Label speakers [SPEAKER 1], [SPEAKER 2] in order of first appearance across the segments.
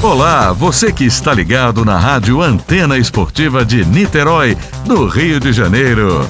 [SPEAKER 1] Olá, você que está ligado na Rádio Antena Esportiva de Niterói, no Rio de Janeiro.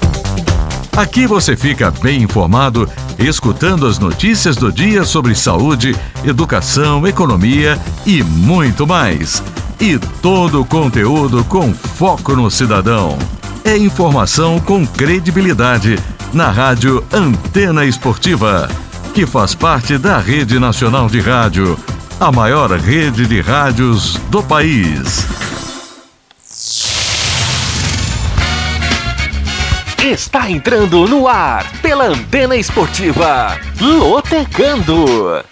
[SPEAKER 1] Aqui você fica bem informado, escutando as notícias do dia sobre saúde, educação, economia e muito mais. E todo o conteúdo com foco no cidadão. É informação com credibilidade na Rádio Antena Esportiva, que faz parte da Rede Nacional de Rádio, a maior rede de rádios do país.
[SPEAKER 2] Está entrando no ar, pela Antena Esportiva, Lotecando.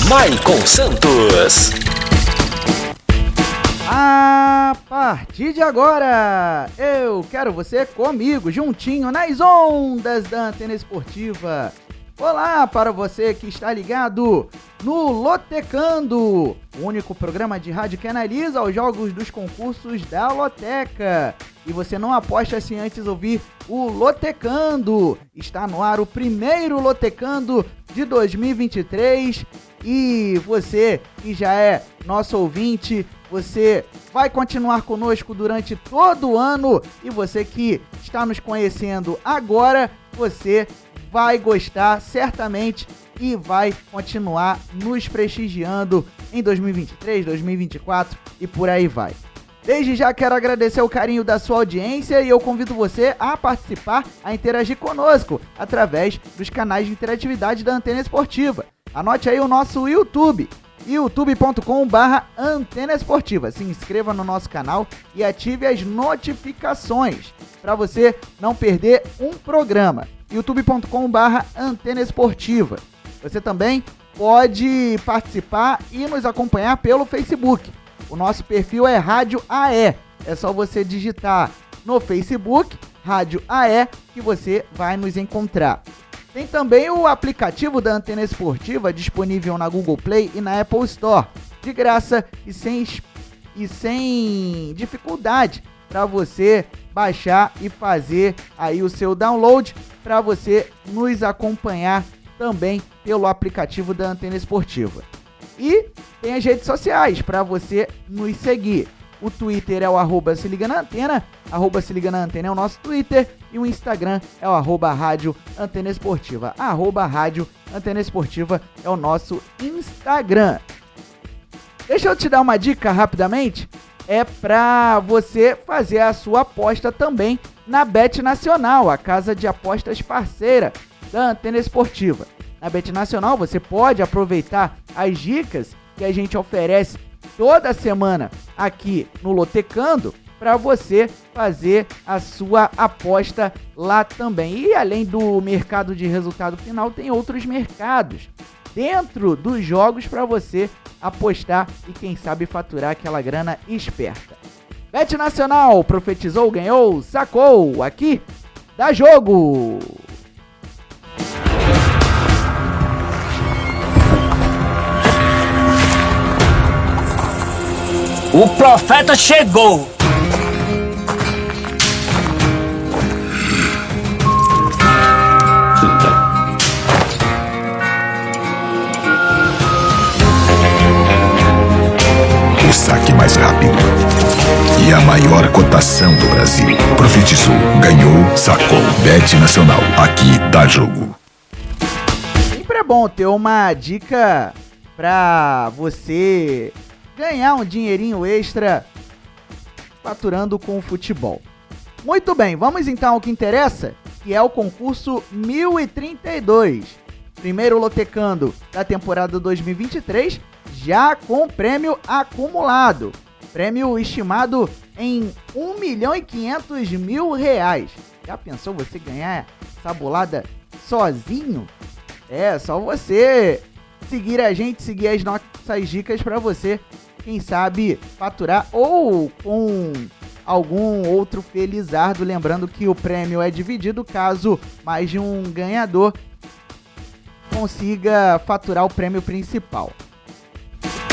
[SPEAKER 2] Maicon Santos.
[SPEAKER 3] A partir de agora, eu quero você comigo, juntinho, nas ondas da Antena Esportiva. Olá para você que está ligado no Lotecando, o único programa de rádio que analisa os jogos dos concursos da Loteca. E você não aposta sem antes ouvir o Lotecando. Está no ar o primeiro Lotecando de 2023 e você que já é nosso ouvinte, você vai continuar conosco durante todo o ano e você que está nos conhecendo agora, você vai gostar certamente e vai continuar nos prestigiando em 2023, 2024 e por aí vai. Desde já quero agradecer o carinho da sua audiência e eu convido você a participar, a interagir conosco através dos canais de interatividade da Antena Esportiva. Anote aí o nosso YouTube, youtube.com/Antena Esportiva. Se inscreva no nosso canal e ative as notificações para você não perder um programa. youtube.com/Antena Esportiva. Você também pode participar e nos acompanhar pelo Facebook. O nosso perfil é Rádio AE. É só você digitar no Facebook Rádio AE que você vai nos encontrar. Tem também o aplicativo da Antena Esportiva disponível na Google Play e na Apple Store, de graça e sem dificuldade para você baixar e fazer aí o seu download para você nos acompanhar também pelo aplicativo da Antena Esportiva. E tem as redes sociais para você nos seguir. O Twitter é o @SeLigaNaAntena, @SeLigaNaAntena é o nosso Twitter e o Instagram é o @Rádio Antena Esportiva. @Rádio Antena Esportiva é o nosso Instagram. Deixa eu te dar uma dica rapidamente, é para você fazer a sua aposta também na Bet Nacional, a casa de apostas parceira da Antena Esportiva. Na Bet Nacional você pode aproveitar as dicas que a gente oferece toda semana aqui no Lotecando para você fazer a sua aposta lá também. E além do mercado de resultado final, tem outros mercados dentro dos jogos para você apostar e quem sabe faturar aquela grana esperta. Bet Nacional, profetizou, ganhou, sacou, aqui dá jogo!
[SPEAKER 4] O profeta chegou!
[SPEAKER 5] O saque mais rápido e a maior cotação do Brasil. Profetizou, ganhou, sacou. Bet Nacional, aqui dá jogo.
[SPEAKER 3] Sempre é bom ter uma dica pra você ganhar um dinheirinho extra faturando com o futebol. Muito bem, vamos então ao que interessa, que é o concurso 1032. Primeiro Lotecando da temporada 2023, já com prêmio acumulado. Prêmio estimado em R$1.500.000. Já pensou você ganhar essa bolada sozinho? É, só você seguir a gente, seguir as nossas dicas para você, quem sabe, faturar ou com algum outro felizardo. Lembrando que o prêmio é dividido caso mais de um ganhador consiga faturar o prêmio principal.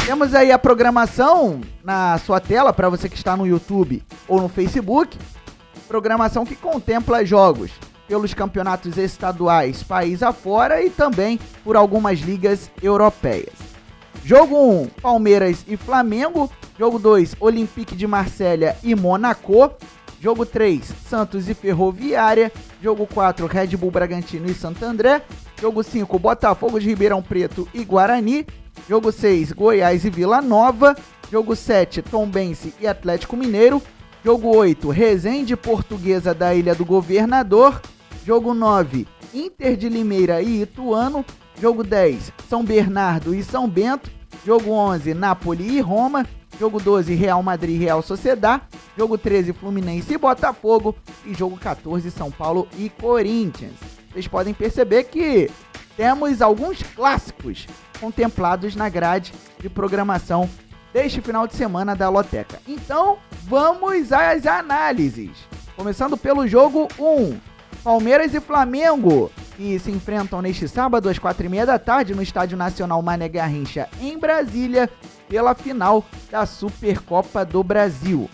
[SPEAKER 3] Temos aí a programação na sua tela para você que está no YouTube ou no Facebook. Programação que contempla jogos pelos campeonatos estaduais país afora e também por algumas ligas europeias. Jogo 1, Palmeiras e Flamengo. Jogo 2, Olympique de Marselha e Monaco. Jogo 3, Santos e Ferroviária. Jogo 4, Red Bull Bragantino e Santo André. Jogo 5, Botafogo de Ribeirão Preto e Guarani. Jogo 6, Goiás e Vila Nova. Jogo 7, Tombense e Atlético Mineiro. Jogo 8, Resende Portuguesa da Ilha do Governador. Jogo 9, Inter de Limeira e Ituano. Jogo 10, São Bernardo e São Bento. Jogo 11, Napoli e Roma. Jogo 12, Real Madrid e Real Sociedad. Jogo 13, Fluminense e Botafogo. E jogo 14, São Paulo e Corinthians. Vocês podem perceber que temos alguns clássicos contemplados na grade de programação deste final de semana da Loteca. Então, vamos às análises. Começando pelo jogo 1. Palmeiras e Flamengo, que se enfrentam neste sábado às 4h30 da tarde no Estádio Nacional Mané Garrincha, em Brasília, pela final da Supercopa do Brasil.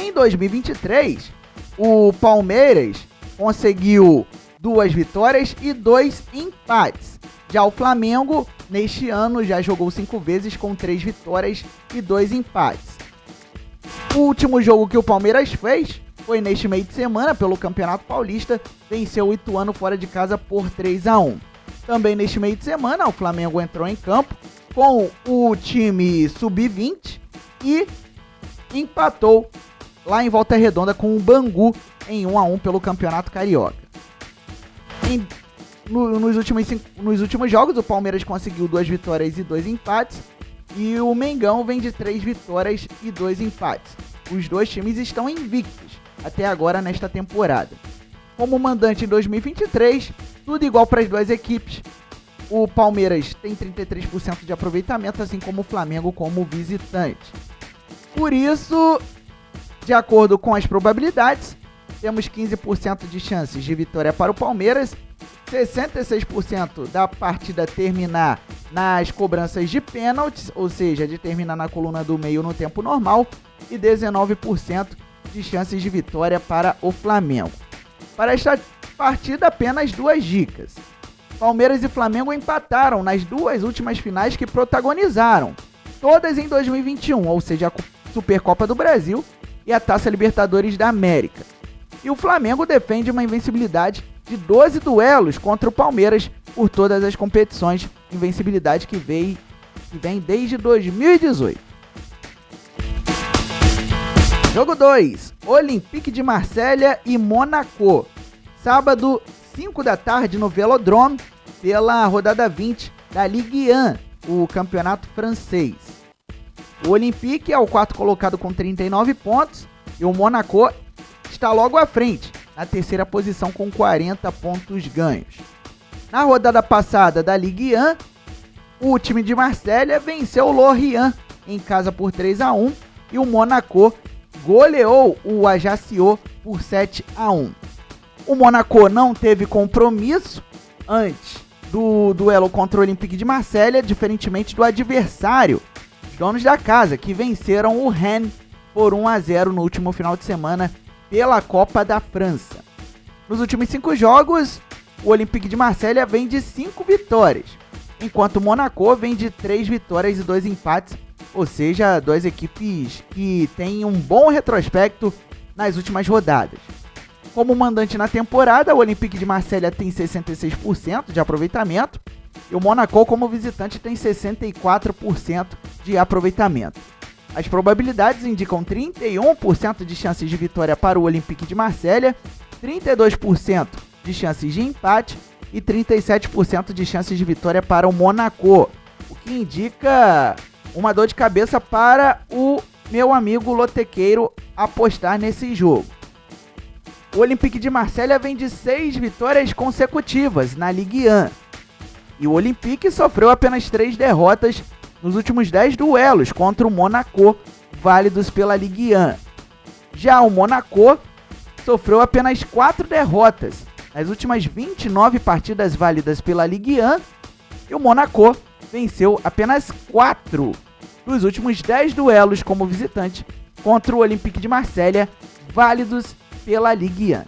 [SPEAKER 3] Em 2023, o Palmeiras conseguiu 2 vitórias e 2 empates. Já o Flamengo, neste ano, já jogou 5 vezes com 3 vitórias e 2 empates. O último jogo que o Palmeiras fez foi neste meio de semana pelo Campeonato Paulista, venceu o Ituano fora de casa por 3-1. Também neste meio de semana, o Flamengo entrou em campo com o time sub-20 e empatou lá em Volta Redonda com o Bangu em 1-1 pelo Campeonato Carioca. Nos últimos jogos, o Palmeiras conseguiu 2 vitórias e 2 empates e o Mengão vem de 3 vitórias e 2 empates. Os dois times estão invictos até agora nesta temporada. Como mandante em 2023, tudo igual para as duas equipes. O Palmeiras tem 33% de aproveitamento, assim como o Flamengo como visitante. Por isso, de acordo com as probabilidades, temos 15% de chances de vitória para o Palmeiras, 66% da partida terminar nas cobranças de pênaltis, ou seja, de terminar na coluna do meio no tempo normal, e 19% de chances de vitória para o Flamengo. Para esta partida, apenas 2 dicas. Palmeiras e Flamengo empataram nas 2 últimas finais que protagonizaram, todas em 2021, ou seja, a Supercopa do Brasil e a Taça Libertadores da América. E o Flamengo defende uma invencibilidade de 12 duelos contra o Palmeiras por todas as competições, invencibilidade que vem desde 2018. Jogo 2, Olympique de Marselha e Monaco. Sábado, 5 da tarde no Velodrome, pela rodada 20 da Ligue 1, o campeonato francês. O Olympique é o 4º colocado com 39 pontos e o Monaco está logo à frente, na 3ª posição com 40 pontos ganhos. Na rodada passada da Ligue 1, o time de Marselha venceu o Lorient em casa por 3-1 e o Monaco goleou o Ajaccio por 7-1. O Monaco não teve compromisso antes do duelo contra o Olympique de Marselha, diferentemente do adversário, os donos da casa, que venceram o Rennes por 1-0 no último final de semana pela Copa da França. Nos últimos 5 jogos, o Olympique de Marselha vem de 5 vitórias, enquanto o Monaco vem de 3 vitórias e 2 empates, ou seja, 2 equipes que têm um bom retrospecto nas últimas rodadas. Como mandante na temporada, o Olympique de Marselha tem 66% de aproveitamento e o Monaco, como visitante, tem 64% de aproveitamento. As probabilidades indicam 31% de chances de vitória para o Olympique de Marselha, 32% de chances de empate e 37% de chances de vitória para o Monaco, o que indica uma dor de cabeça para o meu amigo lotequeiro apostar nesse jogo. O Olympique de Marselha vem de 6 vitórias consecutivas na Ligue 1. E o Olympique sofreu apenas 3 derrotas nos últimos 10 duelos contra o Monaco, válidos pela Ligue 1. Já o Monaco sofreu apenas 4 derrotas nas últimas 29 partidas válidas pela Ligue 1. E o Monaco venceu apenas 4 dos últimos 10 duelos como visitante contra o Olympique de Marselha, válidos pela Ligue 1.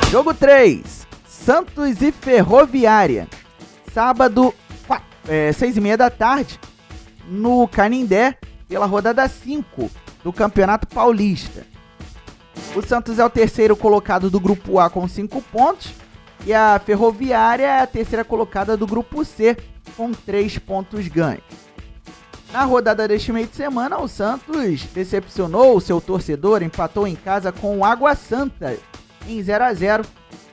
[SPEAKER 3] Jogo 3, Santos e Ferroviária, sábado, 6h30 da tarde, no Canindé, pela rodada 5 do Campeonato Paulista. O Santos é o terceiro colocado do Grupo A com 5 pontos, e a Ferroviária é a terceira colocada do Grupo C com 3 pontos ganhos. Na rodada deste meio de semana, o Santos decepcionou o seu torcedor, empatou em casa com o Água Santa em 0-0,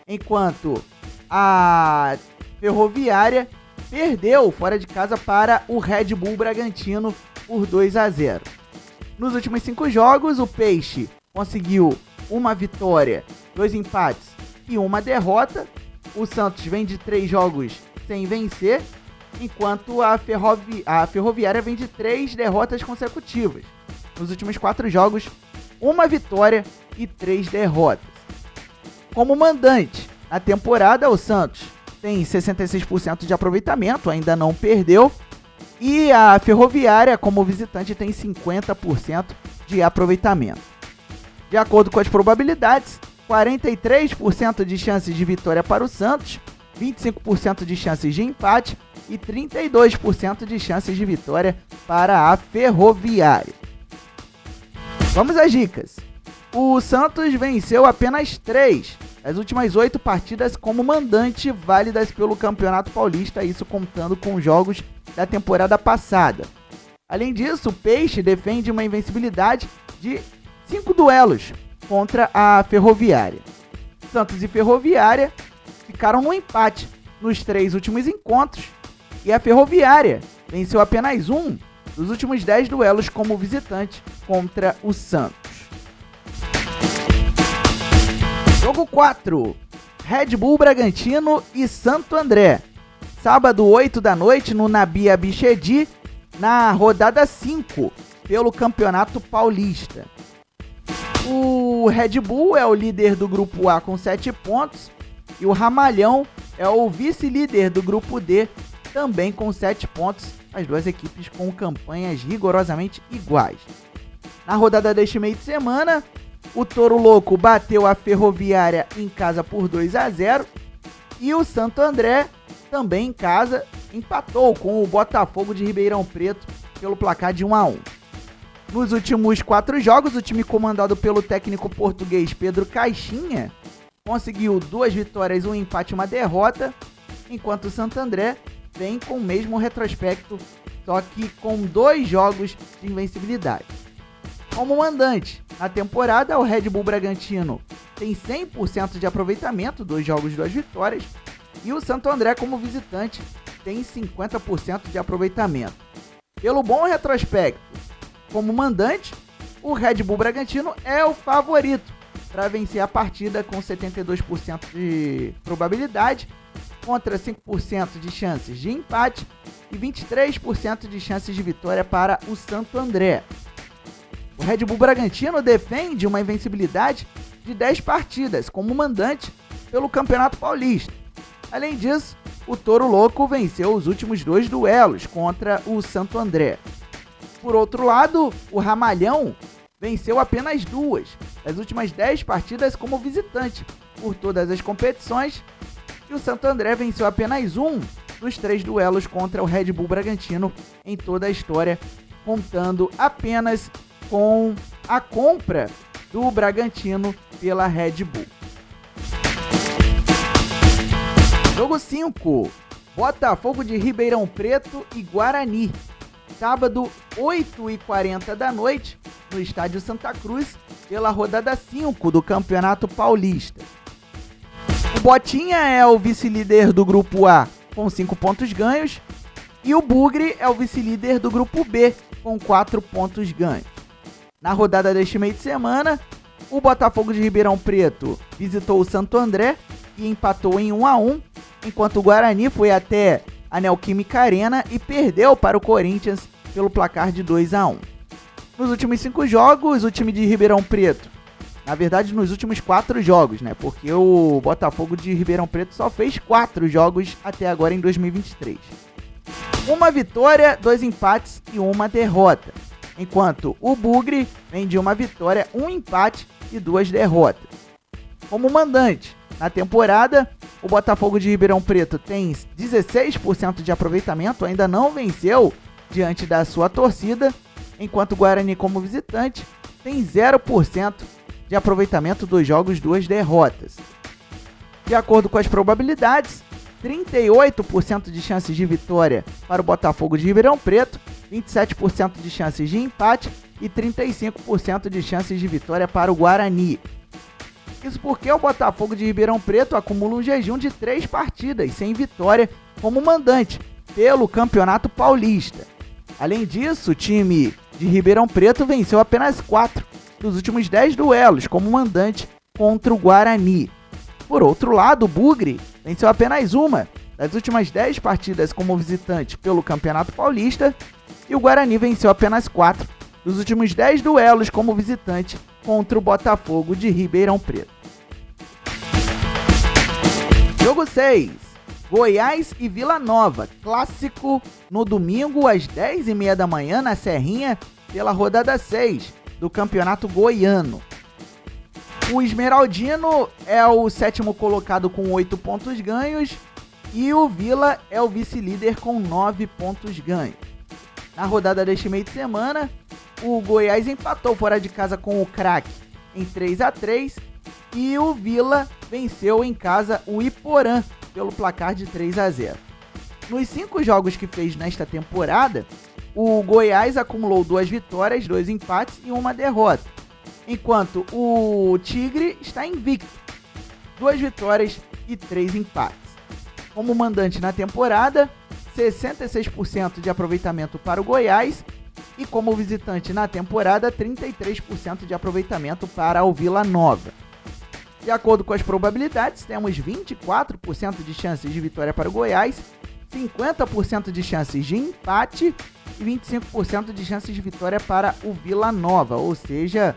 [SPEAKER 3] enquanto a Ferroviária perdeu fora de casa para o Red Bull Bragantino por 2-0. Nos últimos 5 jogos, o Peixe conseguiu uma vitória, 2 empates e uma derrota. O Santos vem de 3 jogos sem vencer, enquanto a Ferroviária vem de 3 derrotas consecutivas. Nos últimos 4 jogos, uma vitória e 3 derrotas. Como mandante, na temporada, o Santos tem 66% de aproveitamento, ainda não perdeu, e a Ferroviária, como visitante, tem 50% de aproveitamento. De acordo com as probabilidades, 43% de chances de vitória para o Santos, 25% de chances de empate e 32% de chances de vitória para a Ferroviária. Vamos às dicas. O Santos venceu apenas 3 das últimas 8 partidas como mandante, válidas pelo Campeonato Paulista, isso contando com jogos da temporada passada. Além disso, o Peixe defende uma invencibilidade de 5 duelos contra a Ferroviária. Santos e Ferroviária ficaram no empate nos 3 últimos encontros, e a Ferroviária venceu apenas 1 dos últimos 10 duelos como visitante contra o Santos. Jogo 4, Red Bull Bragantino e Santo André, sábado 8 da noite no Nabi Abichedi, na rodada 5 pelo Campeonato Paulista. O Red Bull é o líder do Grupo A com 7 pontos e o Ramalhão é o vice-líder do Grupo D, também com 7 pontos, as duas equipes com campanhas rigorosamente iguais. Na rodada deste meio de semana, o Touro Louco bateu a Ferroviária em casa por 2-0 e o Santo André, também em casa, empatou com o Botafogo de Ribeirão Preto pelo placar de 1-1. Nos últimos 4 jogos, o time comandado pelo técnico português Pedro Caixinha conseguiu 2 vitórias, 1 empate e uma derrota, enquanto o Santo André vem com o mesmo retrospecto, só que com 2 jogos de invencibilidade. Como mandante, na temporada, o Red Bull Bragantino tem 100% de aproveitamento, 2 jogos, 2 vitórias, e o Santo André, como visitante, tem 50% de aproveitamento. Pelo bom retrospecto, como mandante, o Red Bull Bragantino é o favorito para vencer a partida com 72% de probabilidade, contra 5% de chances de empate e 23% de chances de vitória para o Santo André. O Red Bull Bragantino defende uma invencibilidade de 10 partidas como mandante pelo Campeonato Paulista. Além disso, o Touro Louco venceu os últimos 2 duelos contra o Santo André. Por outro lado, o Ramalhão venceu apenas 2 das últimas 10 partidas como visitante por todas as competições, e o Santo André venceu apenas 1 dos 3 duelos contra o Red Bull Bragantino em toda a história, contando apenas com a compra do Bragantino pela Red Bull. Jogo 5, Botafogo de Ribeirão Preto e Guarani, sábado 8h40 da noite no Estádio Santa Cruz, pela rodada 5 do Campeonato Paulista. O Botinha é o vice-líder do Grupo A com 5 pontos ganhos e o Bugre é o vice-líder do Grupo B com 4 pontos ganhos. Na rodada deste meio de semana, o Botafogo de Ribeirão Preto visitou o Santo André e empatou em 1-1, enquanto o Guarani foi até a Neoquímica Arena e perdeu para o Corinthians pelo placar de 2-1. Nos últimos 5 jogos, o time de Ribeirão Preto Na verdade, nos últimos 4 jogos, né? Porque o Botafogo de Ribeirão Preto só fez 4 jogos até agora em 2023. 1 vitória, 2 empates e 1 derrota. Enquanto o Bugre vem de 1 vitória, 1 empate e 2 derrotas. Como mandante, na temporada, o Botafogo de Ribeirão Preto tem 16% de aproveitamento, ainda não venceu diante da sua torcida, enquanto o Guarani, como visitante, tem 0% de aproveitamento, 2 jogos, 2 derrotas. De acordo com as probabilidades, 38% de chances de vitória para o Botafogo de Ribeirão Preto, 27% de chances de empate e 35% de chances de vitória para o Guarani. Isso porque o Botafogo de Ribeirão Preto acumula um jejum de 3 partidas sem vitória como mandante pelo Campeonato Paulista. Além disso, o time de Ribeirão Preto venceu apenas 4 dos últimos 10 duelos como mandante contra o Guarani. Por outro lado, o Bugre venceu apenas 1 das últimas 10 partidas como visitante pelo Campeonato Paulista e o Guarani venceu apenas 4 dos últimos 10 duelos como visitante contra o Botafogo de Ribeirão Preto. Jogo 6. Goiás e Vila Nova. Clássico no domingo às 10h30 da manhã na Serrinha pela rodada 6 do Campeonato Goiano. O Esmeraldino é o 7º colocado com 8 pontos ganhos e o Vila é o vice-líder com 9 pontos ganhos. Na rodada deste meio de semana, o Goiás empatou fora de casa com o Craque em 3-3 e o Vila venceu em casa o Iporã pelo placar de 3-0. Nos 5 jogos que fez nesta temporada, o Goiás acumulou 2 vitórias, 2 empates e 1 derrota, enquanto o Tigre está invicto, 2 vitórias e 3 empates. Como mandante na temporada, 66% de aproveitamento para o Goiás e como visitante na temporada, 33% de aproveitamento para o Vila Nova. De acordo com as probabilidades, temos 24% de chances de vitória para o Goiás, 50% de chances de empate e 25% de chances de vitória para o Vila Nova, ou seja,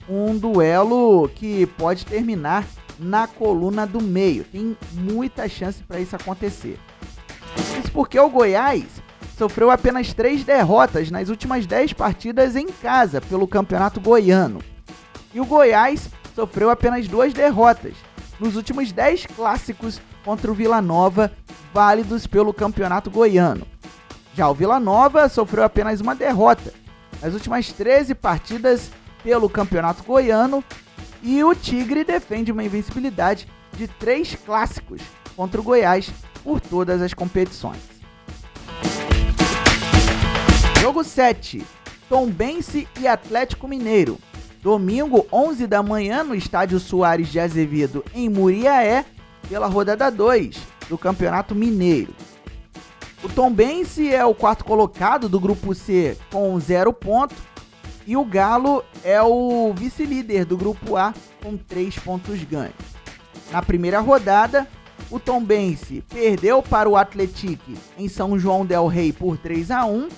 [SPEAKER 3] um duelo que pode terminar na coluna do meio. Tem muita chance para isso acontecer. Isso porque o Goiás sofreu apenas 3 derrotas nas últimas 10 partidas em casa pelo Campeonato Goiano. E o Goiás sofreu apenas 2 derrotas nos últimos 10 clássicos contra o Vila Nova, válidos pelo Campeonato Goiano. Já o Vila Nova sofreu apenas 1 derrota nas últimas 13 partidas pelo Campeonato Goiano e o Tigre defende uma invencibilidade de 3 clássicos contra o Goiás por todas as competições. Jogo 7. Tombense e Atlético Mineiro. Domingo, 11 da manhã, no Estádio Soares de Azevedo, em Muriaé, pela rodada 2 do Campeonato Mineiro. O Tombense é o 4º colocado do Grupo C com 0 pontos e o Galo é o vice-líder do Grupo A com 3 pontos ganhos. Na primeira rodada, o Tombense perdeu para o Atlético em São João del Rei por 3-1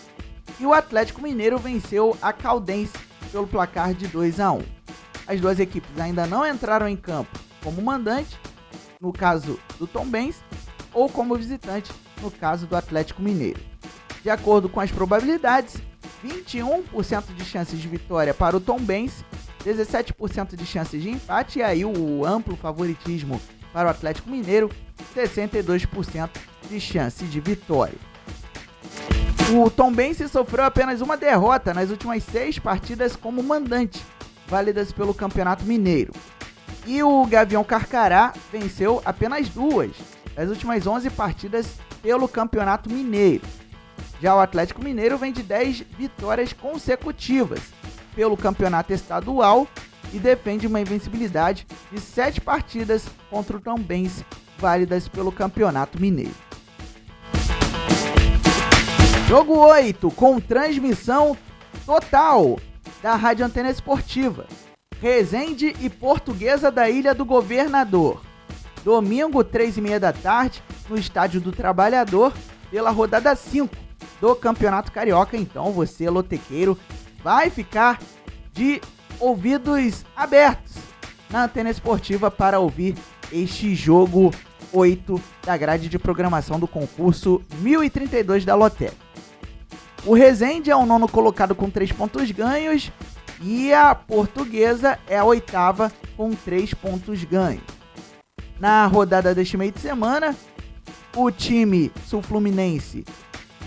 [SPEAKER 3] e o Atlético Mineiro venceu a Caldense pelo placar de 2-1. As duas equipes ainda não entraram em campo como mandante, no caso do Tombense, ou como visitante, no caso do Atlético Mineiro. De acordo com as probabilidades, 21% de chances de vitória para o Tombense, 17% de chances de empate e aí o amplo favoritismo para o Atlético Mineiro, 62% de chance de vitória. O Tombense sofreu apenas 1 derrota nas últimas 6 partidas como mandante, válidas pelo Campeonato Mineiro. E o Gavião Carcará venceu apenas 2 das últimas 11 partidas pelo Campeonato Mineiro. Já o Atlético Mineiro vem de 10 vitórias consecutivas pelo Campeonato Estadual e defende uma invencibilidade de 7 partidas contra o Tombense, válidas pelo Campeonato Mineiro. Jogo 8, com transmissão total da Rádio Antena Esportiva. Resende e Portuguesa da Ilha do Governador. Domingo, 3h30 da tarde, no Estádio do Trabalhador, pela rodada 5 do Campeonato Carioca. Então, você, lotequeiro, vai ficar de ouvidos abertos na Antena Esportiva para ouvir este jogo 8 da grade de programação do concurso 1032 da Lotec. O Resende é o 9º colocado com 3 pontos ganhos e a Portuguesa é a 8ª com 3 pontos ganhos. Na rodada deste meio de semana, o time sul-fluminense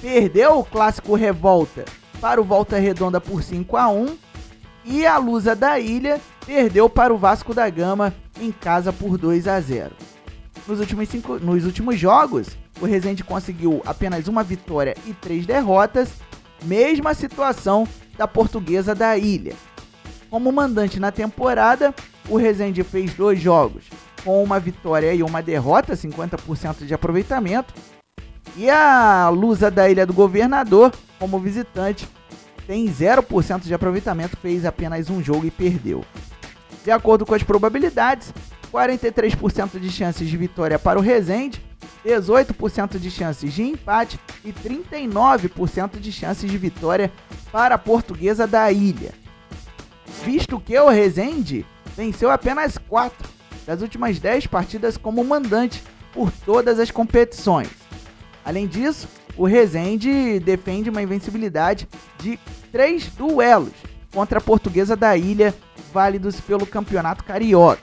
[SPEAKER 3] perdeu o clássico Revolta para o Volta Redonda por 5-1 e a Lusa da Ilha perdeu para o Vasco da Gama em casa por 2-0. Nos últimos jogos, o Resende conseguiu apenas uma vitória e 3 derrotas, mesma situação da Portuguesa da Ilha. Como mandante na temporada, o Resende fez 2 jogos com uma vitória e uma derrota, 50% de aproveitamento, e a Lusa da Ilha do Governador, como visitante, tem 0% de aproveitamento, fez apenas um jogo e perdeu. De acordo com as probabilidades, 43% de chances de vitória para o Resende, 18% de chances de empate e 39% de chances de vitória para a Portuguesa da Ilha. Visto que o Resende venceu apenas 4 das últimas 10 partidas como mandante por todas as competições. Além disso, o Resende defende uma invencibilidade de 3 duelos contra a Portuguesa da Ilha, válidos pelo Campeonato Carioca.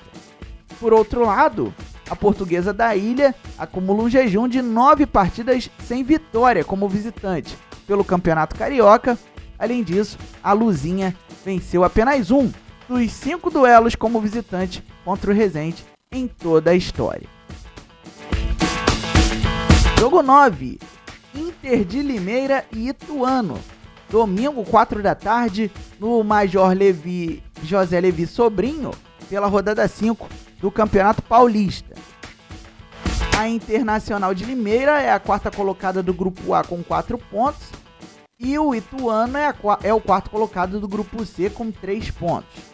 [SPEAKER 3] Por outro lado, a Portuguesa da Ilha acumula um jejum de 9 partidas sem vitória como visitante pelo Campeonato Carioca. Além disso, a Luzinha venceu apenas um dos 5 duelos como visitante contra o Resende em toda a história. Jogo 9, Inter de Limeira e Ituano, domingo 4 da tarde no Major José Levi Sobrinho, pela rodada 5 do Campeonato Paulista. A Internacional de Limeira é a 4ª colocada do Grupo A com 4 pontos e o Ituano é o 4º colocado do Grupo C com 3 pontos.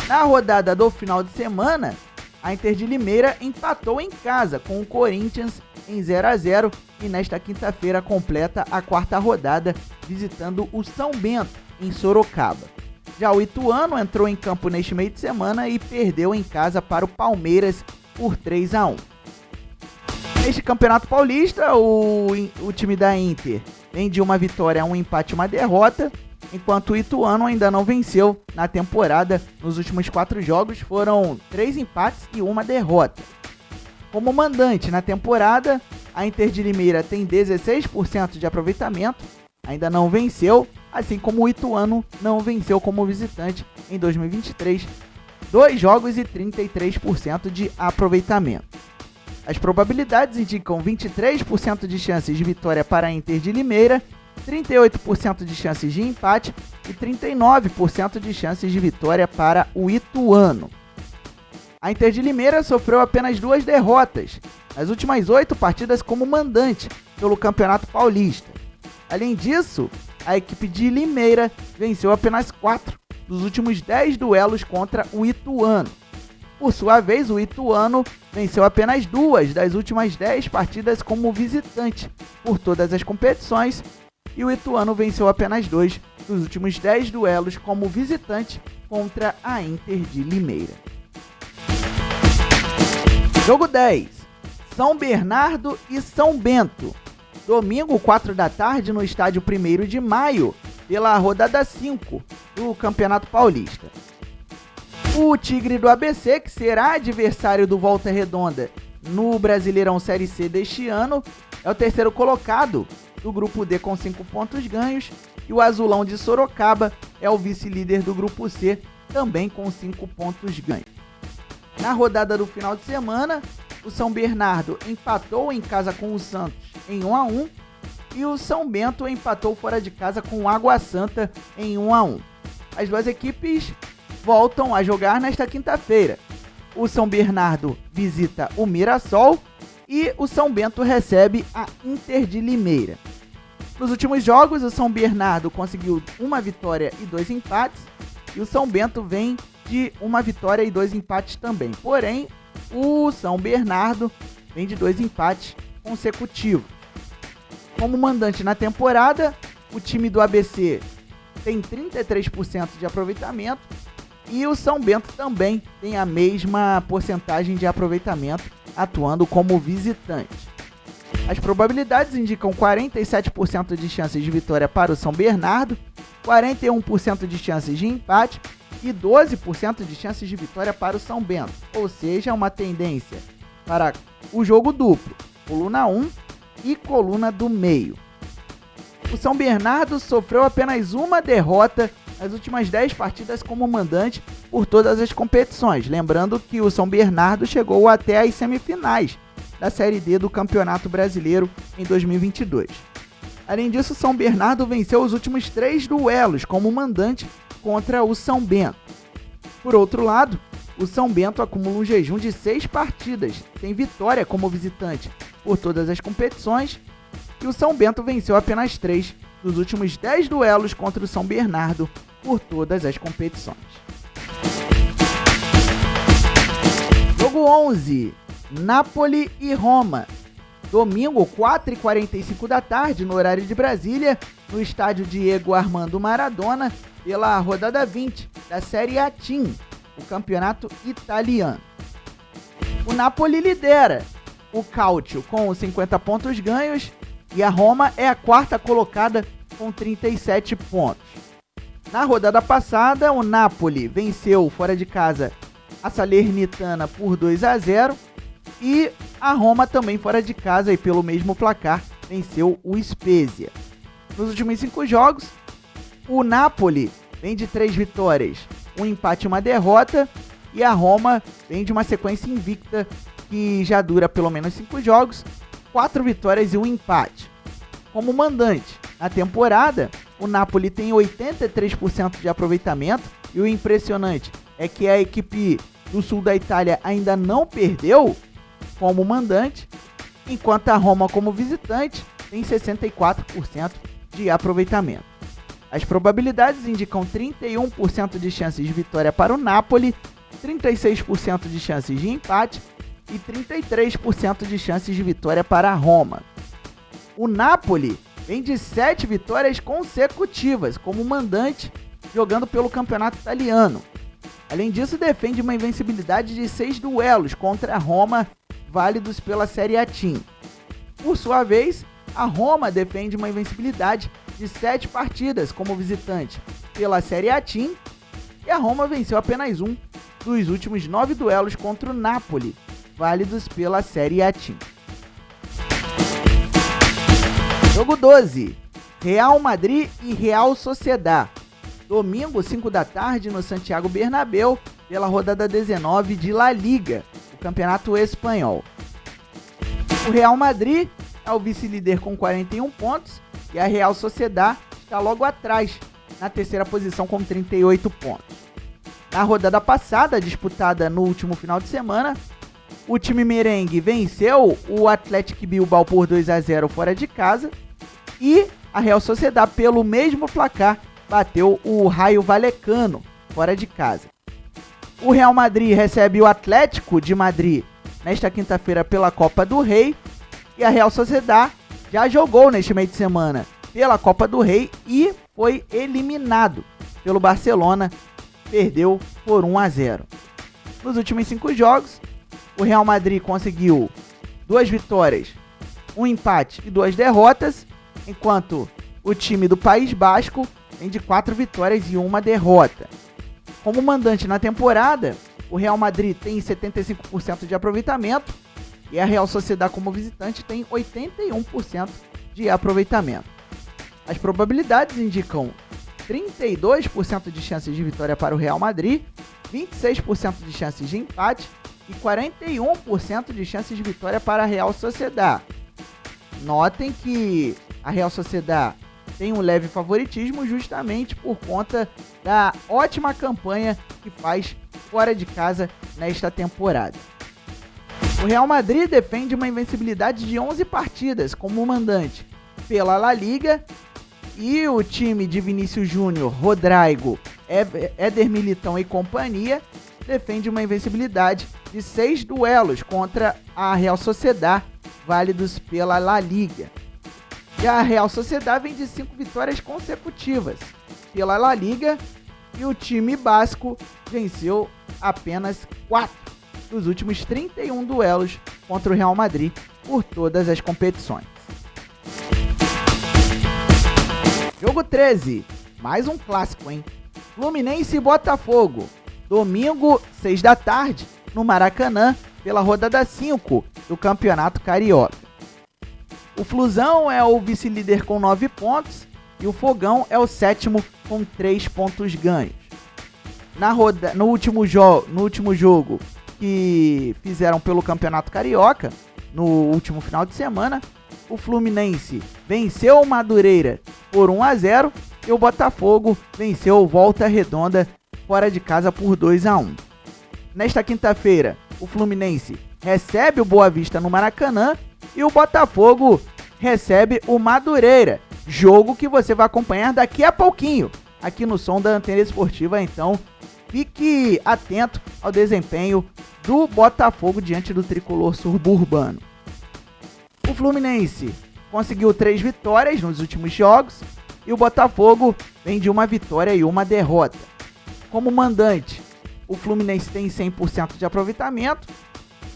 [SPEAKER 3] Na rodada do final de semana, a Inter de Limeira empatou em casa com o Corinthians em 0-0 e nesta quinta-feira completa a 4ª rodada visitando o São Bento em Sorocaba. Já o Ituano entrou em campo neste meio de semana e perdeu em casa para o Palmeiras por 3-1. Neste Campeonato Paulista, o time da Inter vem de uma vitória, um empate e uma derrota, enquanto o Ituano ainda não venceu na temporada. Nos últimos 4 jogos foram 3 empates e uma derrota. Como mandante na temporada, a Inter de Limeira tem 16% de aproveitamento, ainda não venceu, assim como o Ituano não venceu como visitante em 2023, 2 jogos e 33% de aproveitamento. As probabilidades indicam 23% de chances de vitória para a Inter de Limeira, 38% de chances de empate e 39% de chances de vitória para o Ituano. A Inter de Limeira sofreu apenas 2 derrotas nas últimas 8 partidas como mandante pelo Campeonato Paulista. Além disso, a equipe de Limeira venceu apenas 4 dos últimos 10 duelos contra o Ituano. Por sua vez, o Ituano venceu apenas 2 das últimas 10 partidas como visitante por todas as competições e o Ituano venceu apenas 2 dos últimos 10 duelos como visitante contra a Inter de Limeira. Jogo 10, São Bernardo e São Bento, domingo 4 da tarde no estádio 1º de Maio, pela rodada 5 do Campeonato Paulista. O Tigre do ABC, que será adversário do Volta Redonda no Brasileirão Série C deste ano, é o 3º colocado do Grupo D com 5 pontos ganhos e o Azulão de Sorocaba é o vice-líder do Grupo C, também com 5 pontos ganhos. Na rodada do final de semana, o São Bernardo empatou em casa com o Santos em 1-1 e o São Bento empatou fora de casa com o Água Santa em 1-1. As duas equipes voltam a jogar nesta quinta-feira. O São Bernardo visita o Mirassol e o São Bento recebe a Inter de Limeira. Nos últimos jogos, o São Bernardo conseguiu uma vitória e 2 empates e o São Bento vem de uma vitória e 2 empates também. Porém, o São Bernardo vem de 2 empates consecutivos. Como mandante na temporada, o time do ABC tem 33% de aproveitamento E o São Bento também tem a mesma porcentagem de aproveitamento, atuando como visitante. As probabilidades indicam 47% de chances de vitória para o São Bernardo, 41% de chances de empate e 12% de chances de vitória para o São Bento. Ou seja, uma tendência para o jogo duplo, coluna 1 e coluna do meio. O São Bernardo sofreu apenas uma derrota nas últimas 10 partidas como mandante por todas as competições. Lembrando que o São Bernardo chegou até as semifinais da Série D do Campeonato Brasileiro em 2022. Além disso, o São Bernardo venceu os últimos 3 duelos como mandante contra o São Bento. Por outro lado, o São Bento acumula um jejum de 6 partidas sem vitória como visitante por todas as competições, e o São Bento venceu apenas 3 dos últimos 10 duelos contra o São Bernardo por todas as competições. Jogo 11, Napoli e Roma. Domingo, 4h45 da tarde, no horário de Brasília, no estádio Diego Armando Maradona, pela rodada 20 da Série A Team, o campeonato italiano. O Napoli lidera o Calcio com 50 pontos ganhos e a Roma é a quarta colocada com 37 pontos. Na rodada passada, o Napoli venceu fora de casa a Salernitana por 2-0 e a Roma também fora de casa e pelo mesmo placar venceu o Spezia. Nos últimos 5 jogos, o Napoli vem de 3 vitórias, um empate e uma derrota, e a Roma vem de uma sequência invicta que já dura pelo menos 5 jogos, 4 vitórias e um empate. Como mandante na temporada, o Napoli tem 83% de aproveitamento, e o impressionante é que a equipe do sul da Itália ainda não perdeu como mandante, enquanto a Roma como visitante tem 64% de aproveitamento. As probabilidades indicam 31% de chances de vitória para o Napoli, 36% de chances de empate e 33% de chances de vitória para a Roma. O Napoli vem de 7 vitórias consecutivas como mandante, jogando pelo campeonato italiano. Além disso, defende uma invencibilidade de 6 duelos contra a Roma, válidos pela Série A Team. Por sua vez, a Roma defende uma invencibilidade de 7 partidas como visitante pela Série A Team, e a Roma venceu apenas um dos últimos 9 duelos contra o Napoli, válidos pela Série A Team. Jogo 12, Real Madrid e Real Sociedad. Domingo, 5 da tarde, no Santiago Bernabéu, pela rodada 19 de La Liga, o campeonato espanhol. O Real Madrid é o vice-líder com 41 pontos e a Real Sociedad está logo atrás, na terceira posição com 38 pontos. Na rodada passada, disputada no último final de semana, o time merengue venceu o Athletic Bilbao por 2-0 fora de casa e a Real Sociedad, pelo mesmo placar, bateu o Rayo Vallecano fora de casa. O Real Madrid recebe o Atlético de Madrid nesta quinta-feira pela Copa do Rei, e a Real Sociedad já jogou neste meio de semana pela Copa do Rei e foi eliminado pelo Barcelona, perdeu por 1-0. Nos últimos 5 jogos, o Real Madrid conseguiu 2 vitórias, um empate e 2 derrotas, enquanto o time do País Basco tem de 4 vitórias e 1 derrota. Como mandante na temporada, o Real Madrid tem 75% de aproveitamento e a Real Sociedad como visitante tem 81% de aproveitamento. As probabilidades indicam 32% de chances de vitória para o Real Madrid, 26% de chances de empate e 41% de chances de vitória para a Real Sociedad. Notem que a Real Sociedad tem um leve favoritismo justamente por conta da ótima campanha que faz fora de casa nesta temporada. O Real Madrid defende uma invencibilidade de 11 partidas como mandante pela La Liga, e o time de Vinícius Júnior, Rodrigo, Éder Militão e companhia defende uma invencibilidade de 6 duelos contra a Real Sociedad, válidos pela La Liga. E a Real Sociedad vem de 5 vitórias consecutivas pela La Liga E o time basco venceu apenas 4 dos últimos 31 duelos contra o Real Madrid por todas as competições. Jogo 13, mais um clássico, hein? Fluminense e Botafogo, domingo, 6 da tarde, no Maracanã, pela rodada 5 do Campeonato Carioca. O Flusão é o vice-líder com 9 pontos e o Fogão é o 7º com 3 pontos ganhos. No último jogo que fizeram pelo Campeonato Carioca, no último final de semana, o Fluminense venceu o Madureira por 1-0 e o Botafogo venceu o Volta Redonda fora de casa por 2-1. Nesta quinta-feira, o Fluminense recebe o Boa Vista no Maracanã e o Botafogo recebe o Madureira, jogo que você vai acompanhar daqui a pouquinho aqui no som da Antena Esportiva, então fique atento ao desempenho do Botafogo diante do tricolor suburbano. O Fluminense conseguiu 3 vitórias nos últimos jogos e o Botafogo vem de uma vitória e uma derrota. Como mandante, o Fluminense tem 100% de aproveitamento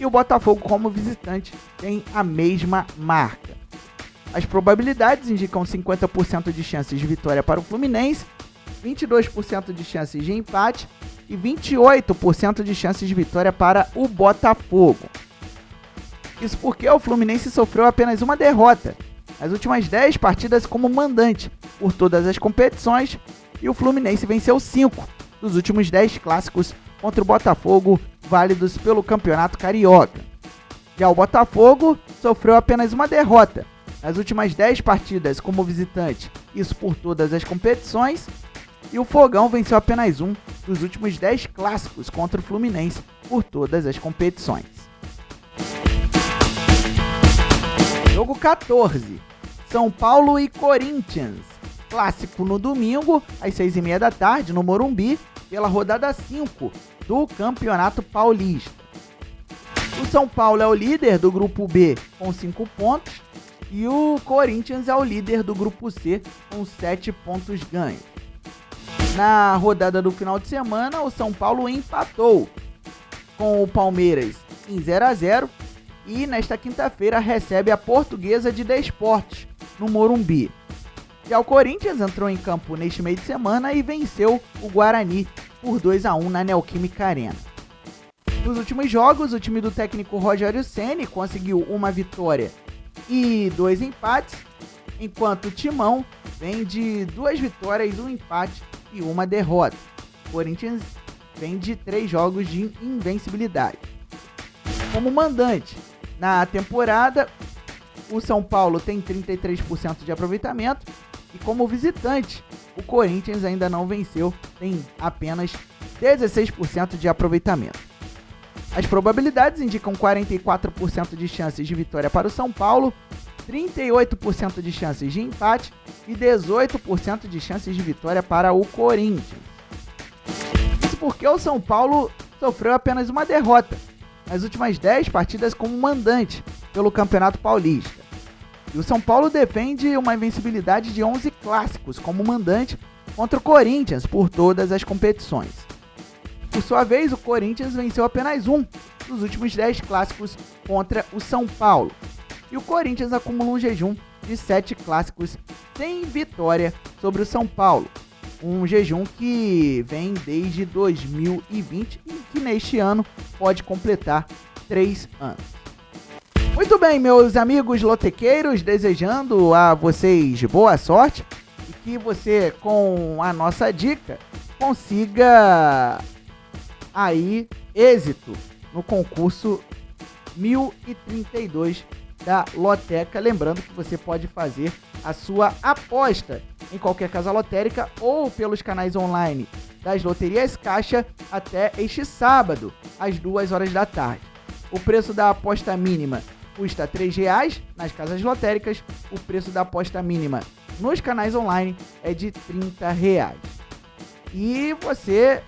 [SPEAKER 3] e o Botafogo, como visitante, tem a mesma marca. As probabilidades indicam 50% de chances de vitória para o Fluminense, 22% de chances de empate e 28% de chances de vitória para o Botafogo. Isso porque o Fluminense sofreu apenas uma derrota nas últimas 10 partidas como mandante por todas as competições e o Fluminense venceu 5 dos últimos 10 clássicos contra o Botafogo, válidos pelo Campeonato Carioca. Já o Botafogo sofreu apenas uma derrota nas últimas 10 partidas como visitante, isso por todas as competições, e o Fogão venceu apenas um dos últimos 10 clássicos contra o Fluminense por todas as competições. Jogo 14, São Paulo e Corinthians, clássico no domingo, às 6h30 da tarde, no Morumbi, pela rodada 5 do Campeonato Paulista. O São Paulo é o líder do Grupo B com 5 pontos e o Corinthians é o líder do Grupo C com 7 pontos ganhos. Na rodada do final de semana, o São Paulo empatou com o Palmeiras em 0-0 e nesta quinta-feira recebe a Portuguesa de Desportos no Morumbi. Já o Corinthians entrou em campo neste meio de semana e venceu o Guarani por 2-1 na Neoquímica Arena. Nos últimos jogos, o time do técnico Rogério Ceni conseguiu uma vitória e 2 empates, enquanto o Timão vem de 2 vitórias, 1 empate e 1 derrota. O Corinthians vem de 3 jogos de invencibilidade. Como mandante na temporada, o São Paulo tem 33% de aproveitamento e como visitante, o Corinthians ainda não venceu, tem apenas 16% de aproveitamento. As probabilidades indicam 44% de chances de vitória para o São Paulo, 38% de chances de empate e 18% de chances de vitória para o Corinthians. Isso porque o São Paulo sofreu apenas uma derrota nas últimas 10 partidas como mandante pelo Campeonato Paulista. E o São Paulo defende uma invencibilidade de 11 clássicos como mandante contra o Corinthians por todas as competições. Por sua vez, o Corinthians venceu apenas um dos últimos 10 clássicos contra o São Paulo. E o Corinthians acumula um jejum de 7 clássicos sem vitória sobre o São Paulo. Um jejum que vem desde 2020 e que neste ano pode completar 3 anos. Muito bem, meus amigos lotequeiros, desejando a vocês boa sorte e que você, com a nossa dica, consiga aí êxito no concurso 1032 da Loteca. Lembrando que você pode fazer a sua aposta em qualquer casa lotérica ou pelos canais online das Loterias Caixa até este sábado, às 2 horas da tarde. O preço da aposta mínima custa R$ 3,00 nas casas lotéricas, o preço da aposta mínima nos canais online é de R$ 30,00. E você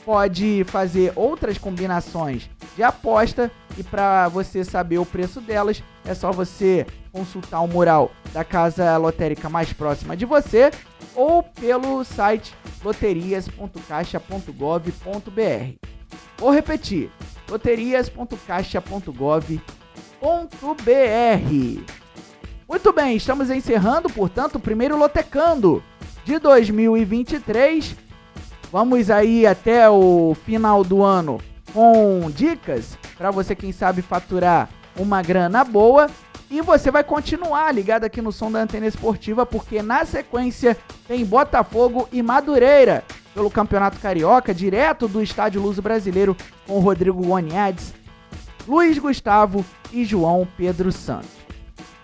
[SPEAKER 3] pode fazer outras combinações de aposta e para você saber o preço delas é só você consultar o mural da casa lotérica mais próxima de você ou pelo site loterias.caixa.gov.br. Vou repetir, loterias.caixa.gov.br. Muito bem, estamos encerrando, portanto, o primeiro Lotecando de 2023. Vamos aí até o final do ano com dicas para você, quem sabe, faturar uma grana boa. E você vai continuar ligado aqui no som da Antena Esportiva, porque na sequência tem Botafogo e Madureira pelo Campeonato Carioca, direto do Estádio Luso Brasileiro, com Rodrigo Goniades, Luiz Gustavo e João Pedro Santos.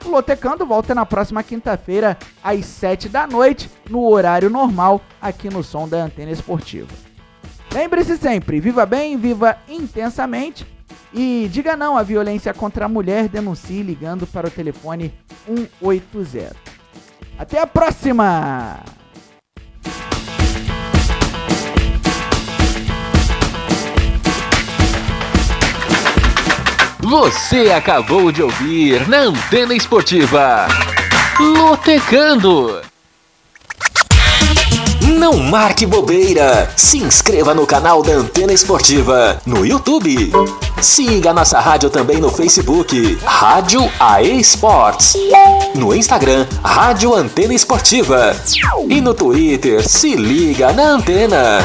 [SPEAKER 3] O Lotecando volta na próxima quinta-feira, às 7 da noite, no horário normal, aqui no som da Antena Esportiva. Lembre-se sempre, viva bem, viva intensamente e diga não à violência contra a mulher, denuncie ligando para o telefone 180. Até a próxima!
[SPEAKER 2] Você acabou de ouvir na Antena Esportiva Lotecando. Não marque bobeira. Se inscreva no canal da Antena Esportiva no YouTube. Siga nossa rádio também no Facebook, Rádio AE Sports. No Instagram, Rádio Antena Esportiva. E no Twitter, se liga na Antena.